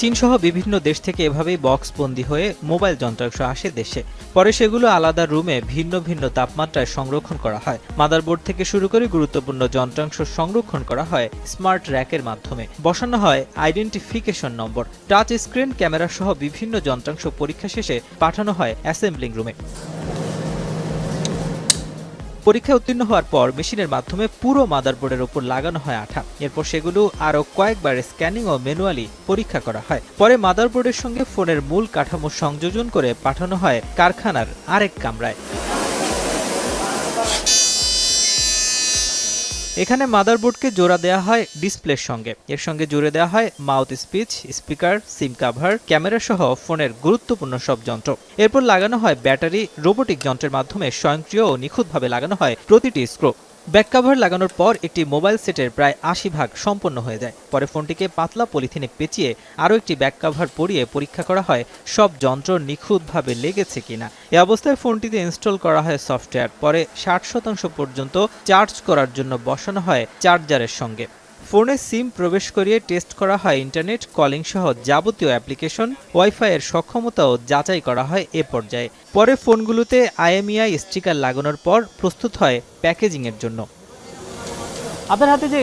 চীনসহ বিভিন্ন দেশ থেকে এভাবেই বক্সবন্দি হয়ে মোবাইল যন্ত্রাংশ আসে দেশে। পরে সেগুলো আলাদা রুমে ভিন্ন ভিন্ন তাপমাত্রায় সংরক্ষণ করা হয়। মাদারবোর্ড থেকে শুরু করে গুরুত্বপূর্ণ যন্ত্রাংশ সংরক্ষণ করা হয় স্মার্ট র্যাকের মাধ্যমে। বসানো হয় আইডেন্টিফিকেশন নম্বর। টাচ স্ক্রিন, ক্যামেরা সহ বিভিন্ন যন্ত্রাংশ পরীক্ষা শেষে পাঠানো হয় অ্যাসেম্বলিং রুমে। পরীক্ষায় উত্তীর্ণ হওয়ার পর মেশিনের মাধ্যমে পুরো মাদারবোর্ডের উপর লাগানো হয় আঠা। এরপর সেগুলো আরও কয়েকবার স্ক্যানিং ও ম্যানুয়ালি পরীক্ষা করা হয়। পরে মাদারবোর্ডের সঙ্গে ফোনের মূল কাঠামো সংযোজন করে পাঠানো হয় কারখানার আরেক কামরায়। এখানে মাদারবোর্ডকে জোড়া দেওয়া হয় ডিসপ্লের সঙ্গে। এর সঙ্গে জুড়ে দেওয়া হয় মাউথ স্পিচ, স্পিকার, সিম কাভার, ক্যামেরা সহ ফোনের গুরুত্বপূর্ণ সব যন্ত্র। এরপর লাগানো হয় ব্যাটারি। রোবোটিক যন্ত্রের মাধ্যমে স্বয়ংক্রিয় ও নিখুঁতভাবে লাগানো হয় প্রতিটি স্ক্রু। ব্যাক কাভার লাগানোর পর একটি মোবাইল সেটের প্রায় ৮০ ভাগ সম্পন্ন হয়ে যায়। পরে ফোনটিকে পাতলা পলিথিনে পেঁচিয়ে আরও একটি ব্যাক কাভার পরিয়ে পরীক্ষা করা হয় সব যন্ত্র নিখুঁতভাবে লেগেছে কিনা। এ অবস্থায় ফোনটিতে ইনস্টল করা হয় সফটওয়্যার। পরে ৬০% পর্যন্ত চার্জ করার জন্য বসানো হয় চার্জারের সঙ্গে। ফোনে সিম প্রবেশ করিয়ে টেস্ট করা হয় ইন্টারনেট, কলিং সহ যাবতীয় অ্যাপ্লিকেশন। ওয়াইফাই এর সক্ষমতাও যাচাই করা হয় এ পর্যায়ে। পরে ফোনগুলোতে IMEI স্টিকার লাগানোর পর প্রস্তুত হয় প্যাকেজিংয়ের জন্য। আপনার হাতে যে